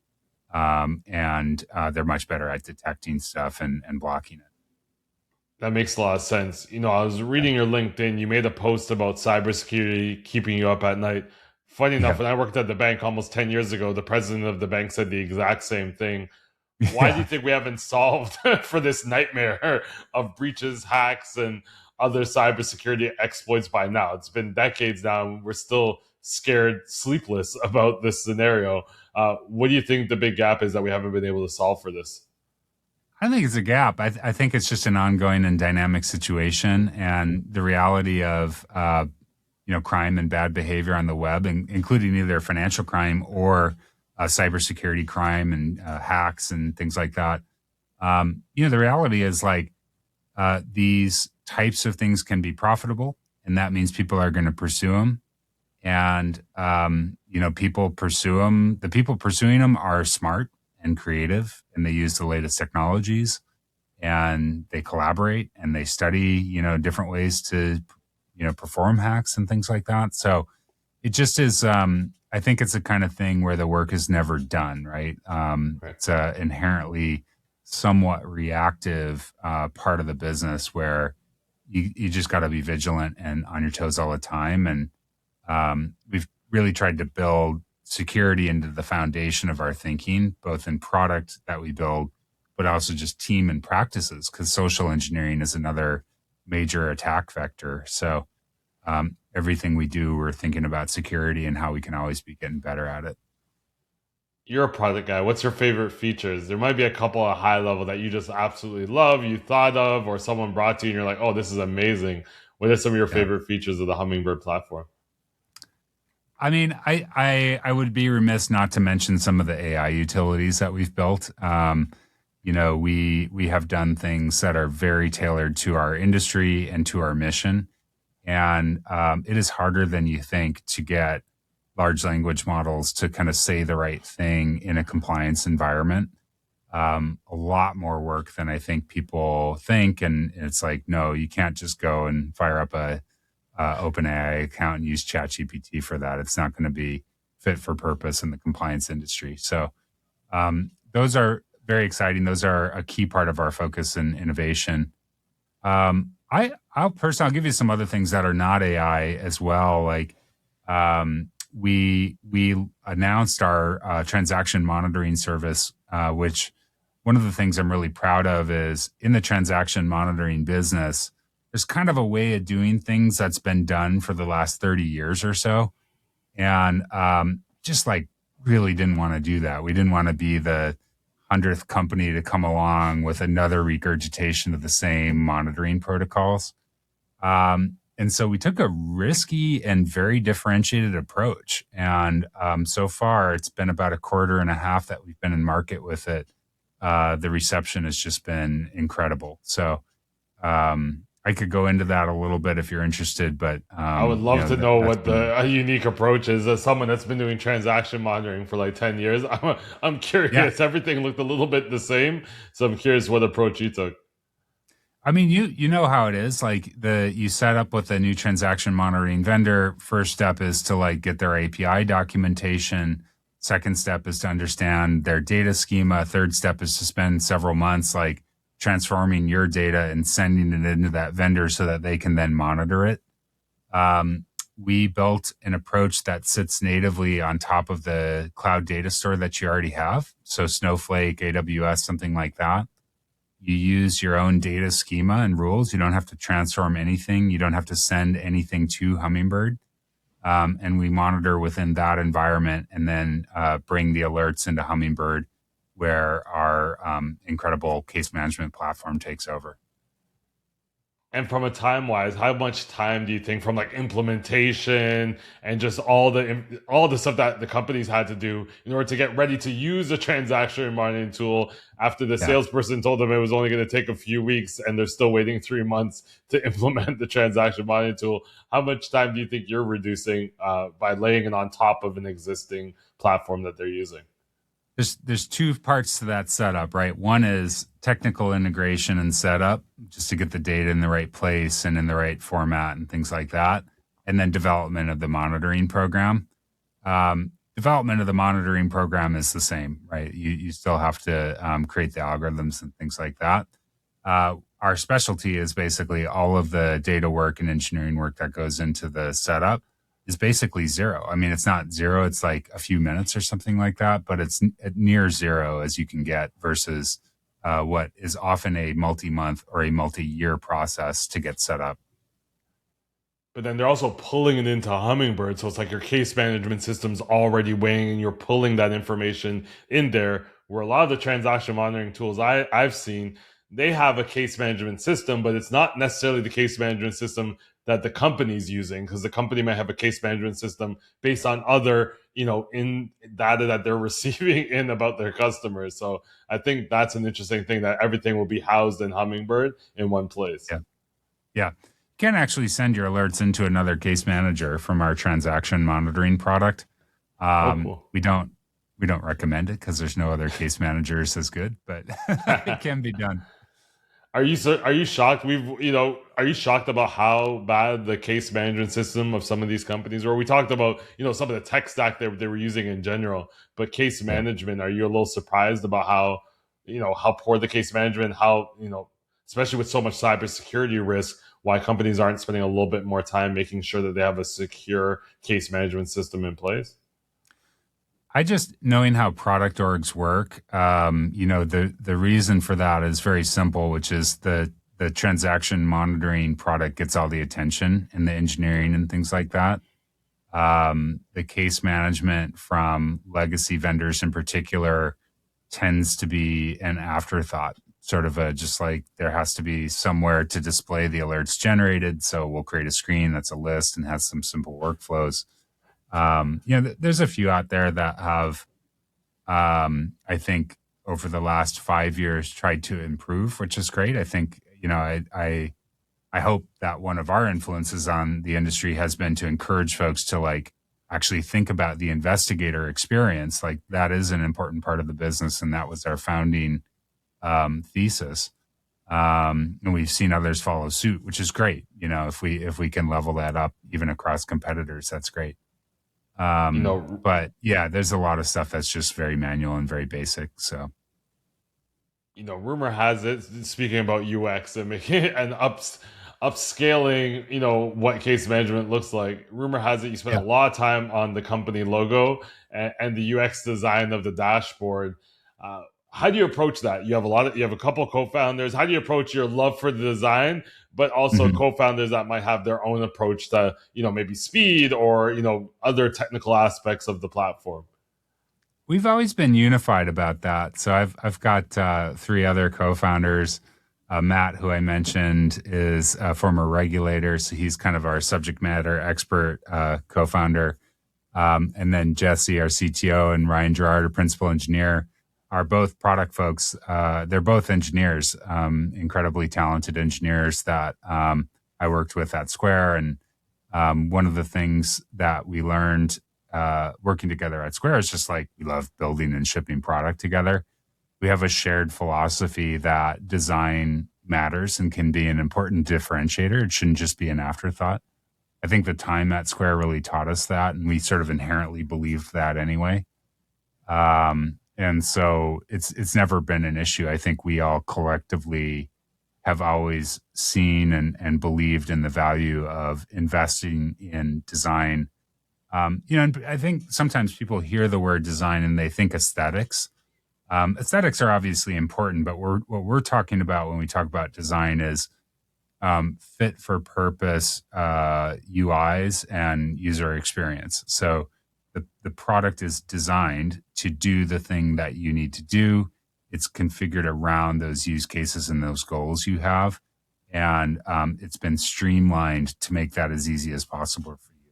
and they're much better at detecting stuff and blocking it. That makes a lot of sense. I was reading your LinkedIn. You made a post about cybersecurity keeping you up at night. Funny enough, Yeah, when I worked at the bank almost 10 years ago, the president of the bank said the exact same thing. Why do you yeah. think we haven't solved for this nightmare of breaches, hacks, and other cybersecurity exploits by now? It's been decades now, and we're still scared, sleepless about this scenario. What do you think the big gap is that we haven't been able to solve for this? I think it's a gap. I think it's just an ongoing and dynamic situation, and the reality of crime and bad behavior on the web, including either financial crime or cybersecurity crime and hacks and things like that. The reality is like these types of things can be profitable, and that means people are going to pursue them. And people pursue them. The people pursuing them are smart and creative, and they use the latest technologies. and they collaborate and they study, different ways to, perform hacks and things like that. So it just is, I think it's the kind of thing where the work is never done, right? Right. It's a inherently somewhat reactive part of the business where you just got to be vigilant and on your toes all the time. And we've really tried to build security into the foundation of our thinking, both in product that we build, but also just team and practices, because social engineering is another major attack vector. So everything we do, we're thinking about security and how we can always be getting better at it. You're a product guy. What's your favorite features? There might be a couple of high level that you just absolutely love, you thought of, or someone brought to you and you're like, oh, this is amazing. What are some of your Yeah. favorite features of the Hummingbird platform? I mean, I would be remiss not to mention some of the AI utilities that we've built. We have done things that are very tailored to our industry and to our mission. And it is harder than you think to get large language models to kind of say the right thing in a compliance environment. A lot more work than I think people think. And it's like, no, you can't just go and fire up a OpenAI account and use ChatGPT for that. It's not going to be fit for purpose in the compliance industry. So those are very exciting. Those are a key part of our focus and innovation. I'll give you some other things that are not AI as well. Like we announced our transaction monitoring service, which one of the things I'm really proud of is in the transaction monitoring business, there's kind of a way of doing things that's been done for the last 30 years or so. And just like really didn't want to do that. We didn't want to be the 100th company to come along with another regurgitation of the same monitoring protocols. And so we took a risky and very differentiated approach. And so far, it's been about a quarter and a half that we've been in market with it. The reception has just been incredible. So I could go into that a little bit if you're interested, but I would love to know what been, the unique approach is. As someone that's been doing transaction monitoring for like 10 years, I'm curious. Yeah. Everything looked a little bit the same. So I'm curious what approach you took. I mean, you know how it is. Like you set up with a new transaction monitoring vendor. First step is to like get their API documentation. Second step is to understand their data schema. Third step is to spend several months like transforming your data and sending it into that vendor so that they can then monitor it. We built an approach that sits natively on top of the cloud data store that you already have. So Snowflake, AWS, something like that. You use your own data schema and rules. You don't have to transform anything. You don't have to send anything to Hummingbird. And we monitor within that environment and then bring the alerts into Hummingbird where our incredible case management platform takes over. And from a time wise, how much time do you think from like implementation and just all the stuff that the companies had to do in order to get ready to use a transaction monitoring tool after the salesperson told them it was only going to take a few weeks and they're still waiting 3 months to implement the transaction monitoring tool? How much time do you think you're reducing by laying it on top of an existing platform that they're using? There's two parts to that setup, right? One is technical integration and setup, just to get the data in the right place and in the right format and things like that. And then development of the monitoring program. Development of the monitoring program is the same, right? You still have to create the algorithms and things like that. Our specialty is basically all of the data work and engineering work that goes into the setup is basically zero. I mean, it's not zero. It's like a few minutes or something like that, but it's near zero as you can get versus what is often a multi-month or a multi-year process to get set up. But then they're also pulling it into Hummingbird. So it's like your case management system's already weighing and you're pulling that information in there, where a lot of the transaction monitoring tools I've seen, they have a case management system, but it's not necessarily the case management system that the company's using, because the company might have a case management system based on other, in data that they're receiving in about their customers. So I think that's an interesting thing, that everything will be housed in Hummingbird in one place. Yeah. You can actually send your alerts into another case manager from our transaction monitoring product. Cool. We don't recommend it because there's no other case managers as good, but it can be done. Are you shocked? Are you shocked about how bad the case management system of some of these companies? Or we talked about some of the tech stack they were using in general, but case Yeah. management. Are you a little surprised about how poor the case management? How especially with so much cybersecurity risk, why companies aren't spending a little bit more time making sure that they have a secure case management system in place? I just knowing how product orgs work, the reason for that is very simple, which is the transaction monitoring product gets all the attention and the engineering and things like that. The case management from legacy vendors in particular tends to be an afterthought, sort of a just like there has to be somewhere to display the alerts generated. So we'll create a screen that's a list and has some simple workflows. There's a few out there that have, I think, over the last 5 years tried to improve, which is great. I think, I hope that one of our influences on the industry has been to encourage folks to like actually think about the investigator experience. Like that is an important part of the business, and that was our founding thesis. And we've seen others follow suit, which is great. If we can level that up even across competitors, that's great. You know, But yeah, there's a lot of stuff that's just very manual and very basic. So rumor has it, speaking about UX and making and upscaling, what case management looks like. Rumor has it you spent a yeah. lot of time on the company logo and the UX design of the dashboard. Uh, how do you approach that? You have a couple co-founders. How do you approach your love for the design, but also Mhm. co-founders that might have their own approach to, maybe speed or, other technical aspects of the platform? We've always been unified about that. So I've got three other co-founders. Matt, who I mentioned, is a former regulator, so he's kind of our subject matter expert co-founder. And then Jesse, our CTO, and Ryan Gerard, our principal engineer, are both product folks. They're both engineers, incredibly talented engineers that I worked with at Square. And one of the things that we learned working together at Square is just like we love building and shipping product together. We have a shared philosophy that design matters and can be an important differentiator. It shouldn't just be an afterthought. I think the time at Square really taught us that, and we sort of inherently believed that anyway. And so it's never been an issue. I think we all collectively have always seen and believed in the value of investing in design. And I think sometimes people hear the word design and they think aesthetics. Aesthetics are obviously important, but what we're talking about when we talk about design is fit for purpose UIs and user experience. So the product is designed to do the thing that you need to do. It's configured around those use cases and those goals you have. And it's been streamlined to make that as easy as possible for you.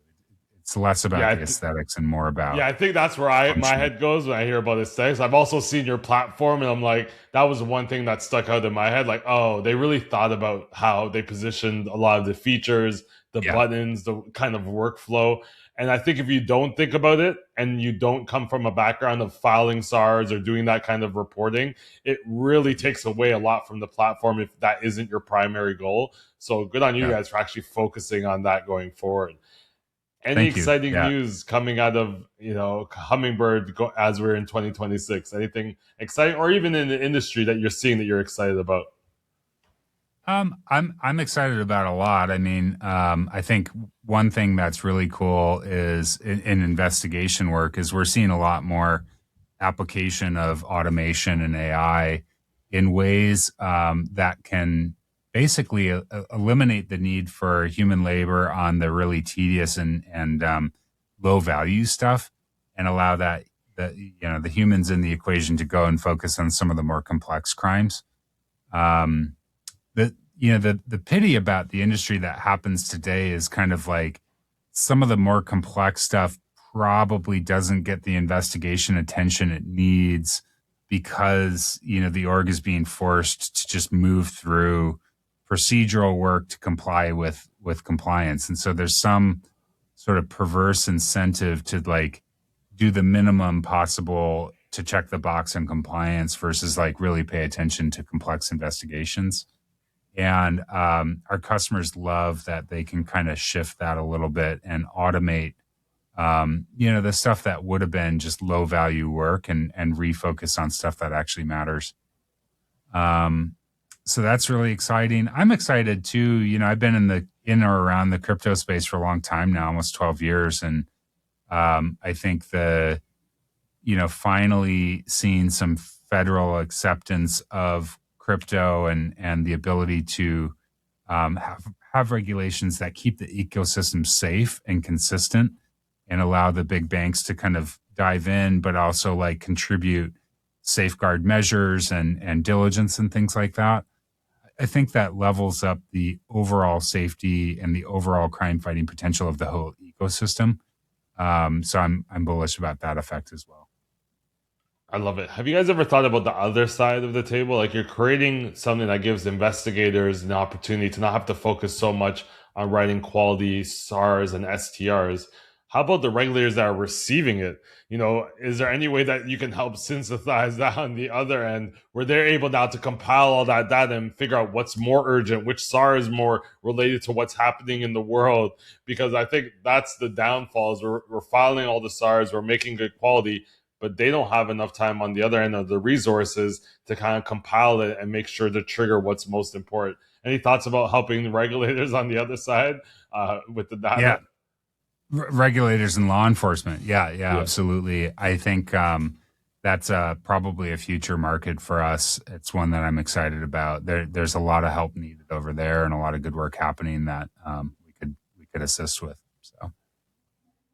It's less about Yeah, the aesthetics and more about Yeah, I think that's where my function. head goes when I hear about aesthetics. I've also seen your platform, and I'm like, that was one thing that stuck out in my head. Like, oh, they really thought about how they positioned a lot of the features, the Yeah. buttons, the kind of workflow. And I think if you don't think about it and you don't come from a background of filing SARs or doing that kind of reporting, it really takes away a lot from the platform if that isn't your primary goal. So good on you Yeah. guys for actually focusing on that going forward. Any Thank you. exciting Yeah. news coming out of Hummingbird as we're in 2026? Anything exciting, or even in the industry that you're seeing that you're excited about? I'm excited about a lot. I mean, I think one thing that's really cool is in investigation work is we're seeing a lot more application of automation and AI in ways that can basically eliminate the need for human labor on the really tedious and low value stuff, and allow the humans in the equation to go and focus on some of the more complex crimes. Um, the pity about the industry that happens today is kind of like some of the more complex stuff probably doesn't get the investigation attention it needs because the org is being forced to just move through procedural work to comply with compliance. And so there's some sort of perverse incentive to like do the minimum possible to check the box in compliance versus like really pay attention to complex investigations. And our customers love that they can kind of shift that a little bit and automate, the stuff that would have been just low value work and refocus on stuff that actually matters. Um, so that's really exciting. I'm excited too. I've been in or around the crypto space for a long time now, almost 12 years. And I think finally seeing some federal acceptance of crypto and the ability to have regulations that keep the ecosystem safe and consistent and allow the big banks to kind of dive in, but also like contribute safeguard measures and diligence and things like that. I think that levels up the overall safety and the overall crime fighting potential of the whole ecosystem. So I'm bullish about that effect as well. I love it. Have you guys ever thought about the other side of the table? Like, you're creating something that gives investigators an opportunity to not have to focus so much on writing quality SARs and STRs. How about the regulators that are receiving it? Is there any way that you can help synthesize that on the other end, where they're able now to compile all that data and figure out what's more urgent, which SAR is more related to what's happening in the world? Because I think that's the downfalls. We're filing all the SARs, we're making good quality, but they don't have enough time on the other end of the resources to kind of compile it and make sure to trigger what's most important. Any thoughts about helping the regulators on the other side with the data? Yeah. Regulators and law enforcement. Yeah, Yeah. absolutely. I think that's probably a future market for us. It's one that I'm excited about. There's a lot of help needed over there and a lot of good work happening that we could assist with. So.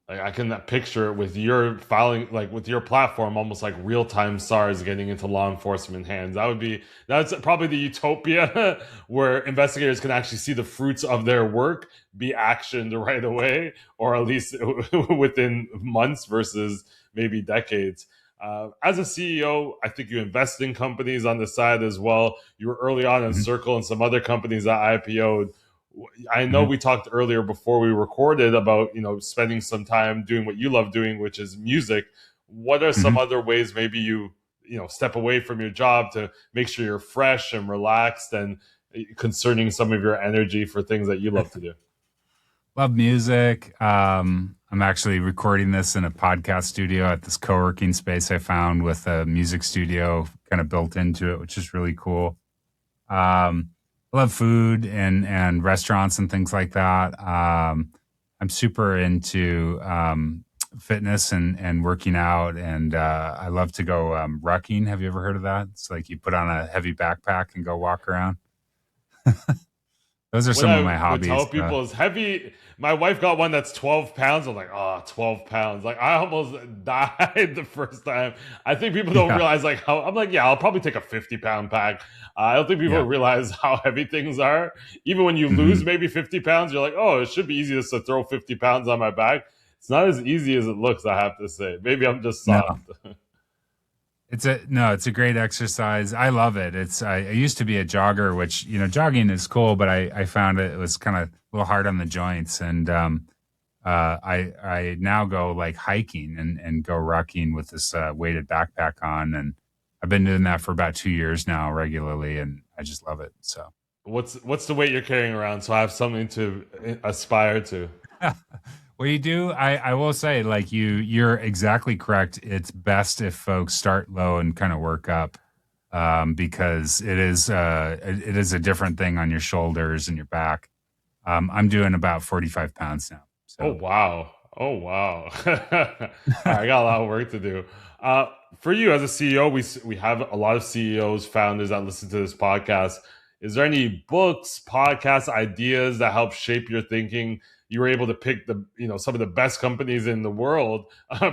Like, I can picture it with your filing, like with your platform, almost like real time SARS getting into law enforcement hands. That's probably the utopia where investigators can actually see the fruits of their work be actioned right away, or at least within months versus maybe decades. As a CEO, I think you invest in companies on the side as well. You were early on in Mhm. Circle and some other companies that IPO'd. I know Mhm. we talked earlier before we recorded about spending some time doing what you love doing, which is music. What are some Mhm. other ways maybe you step away from your job to make sure you're fresh and relaxed and concerning some of your energy for things that you love to do? Love music. I'm actually recording this in a podcast studio at this co-working space I found with a music studio kind of built into it, which is really cool. I love food and restaurants and things like that. I'm super into fitness and working out, and I love to go rucking. Have you ever heard of that? It's like you put on a heavy backpack and go walk around. Those are What some of I my would tell hobbies. people is heavy. My wife got one that's 12 pounds. I'm like, oh, 12 pounds. Like, I almost died the first time. I think people don't Yeah, realize, like, how I'm like, yeah, I'll probably take a 50-pound pack. I don't think people yeah. realize how heavy things are. Even when you lose Hmm. maybe 50 pounds, you're like, oh, it should be easy just to throw 50 pounds on my back. It's not as easy as it looks, I have to say. Maybe I'm just No, soft. it's a great exercise. I love it. I used to be a jogger, which jogging is cool, but I found it was kind of a little hard on the joints, and I now go like hiking and go rucking with this weighted backpack on, and I've been doing that for about 2 years now regularly, and I just love it. So. What's the weight you're carrying around so I have something to aspire to? Well, you do. I will say, like you're exactly correct. It's best if folks start low and kind of work up, because it is a different thing on your shoulders and your back. I'm doing about 45 pounds now. Oh So. wow! Oh wow! All right, I got a lot of work to do. For you as a CEO, we have a lot of CEOs, founders that listen to this podcast. Is there any books, podcasts, ideas that help shape your thinking? You were able to pick some of the best companies in the world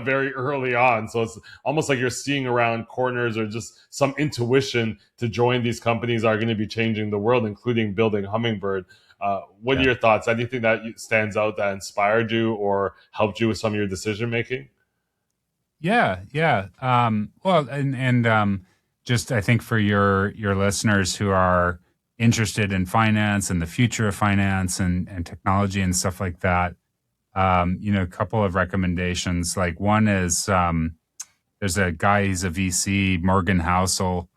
very early on, so it's almost like you're seeing around corners or just some intuition to join these companies are going to be changing the world, including building Hummingbird. What are Yeah. your thoughts? Anything that stands out that inspired you or helped you with some of your decision making? Yeah, yeah. Well, and just I think for your listeners who are interested in finance and the future of finance and technology and stuff like that, a couple of recommendations. Like one is there's a guy, he's a VC, Morgan Housel.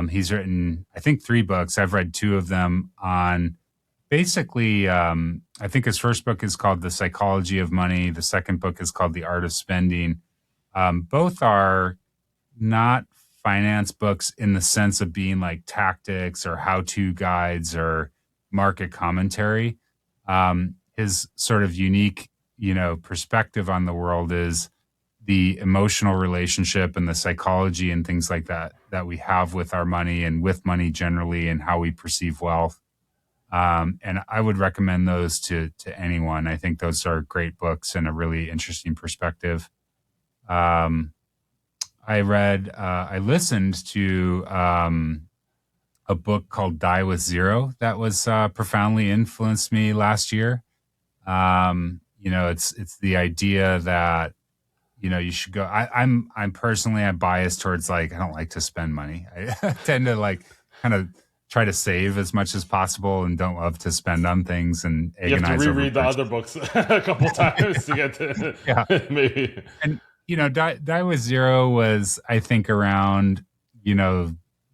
He's written, I think, 3 books. I've read 2 of them on basically, I think his first book is called The Psychology of Money. The second book is called The Art of Spending. Both are not finance books in the sense of being like tactics or how-to guides or market commentary. His sort of unique, perspective on the world is the emotional relationship and the psychology and things like that that we have with our money and with money generally and how we perceive wealth. And I would recommend those to anyone. I think those are great books and a really interesting perspective. I listened to a book called Die with Zero that was profoundly influenced me last year. It's the idea that you should go. I'm personally, I'm biased towards like I don't like to spend money. I tend to like kind of try to save as much as possible and don't love to spend on things and You have to agonize over reread the other books a couple times to get to yeah. maybe. And Die with Zero was, I think, around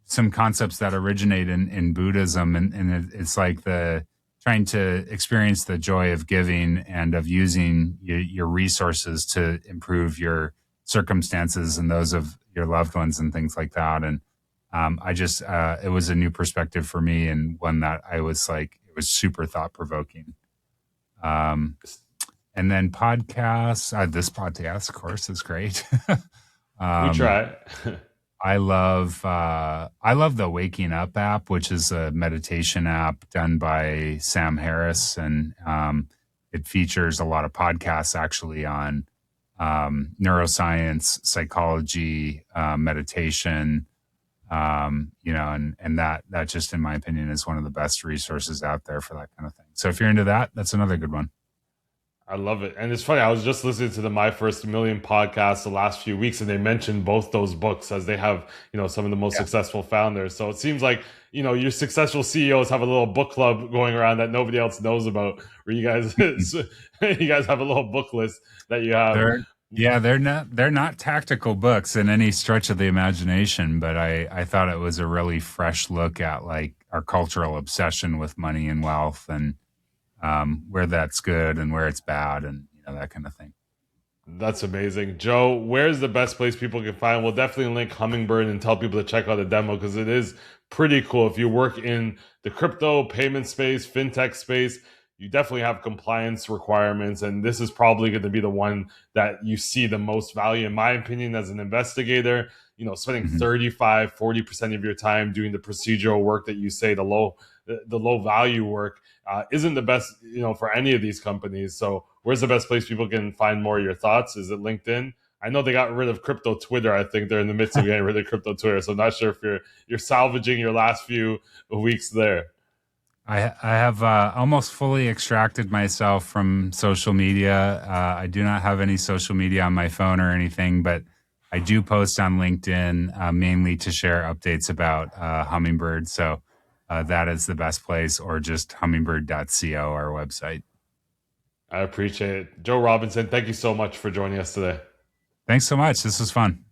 some concepts that originate in Buddhism, and it's like the trying to experience the joy of giving and of using your resources to improve your circumstances and those of your loved ones and things like that. And it was a new perspective for me and one that I was like, it was super thought provoking. And then podcasts, this podcast, of course, is great. We try. I love the Waking Up app, which is a meditation app done by Sam Harris, and it features a lot of podcasts actually on neuroscience, psychology, meditation. And that just, in my opinion, is one of the best resources out there for that kind of thing. So if you're into that, that's another good one. I love it. And it's funny, I was just listening to the My First Million podcast the last few weeks, and they mentioned both those books as they have, some of the most successful founders. So it seems like, your successful CEOs have a little book club going around that nobody else knows about, where you guys you guys have a little book list that you have. They're not tactical books in any stretch of the imagination, but I thought it was a really fresh look at like our cultural obsession with money and wealth and where that's good and where it's bad and that kind of thing. That's amazing. Joe, where's the best place people can find? We'll definitely link Hummingbird and tell people to check out the demo because it is pretty cool. If you work in the crypto payment space, fintech space, you definitely have compliance requirements, and this is probably going to be the one that you see the most value, in my opinion, as an investigator. Spending 35-40% of your time doing the procedural work that you say, the low value work, isn't the best, for any of these companies. So where's the best place people can find more of your thoughts? Is it LinkedIn? I know they got rid of crypto Twitter. I think they're in the midst of getting rid of crypto Twitter. So I'm not sure if you're salvaging your last few weeks there. I have almost fully extracted myself from social media. I do not have any social media on my phone or anything, but I do post on LinkedIn mainly to share updates about Hummingbird. So that is the best place, or just hummingbird.co, our website. I appreciate it. Joe Robinson, thank you so much for joining us today. Thanks so much. This was fun.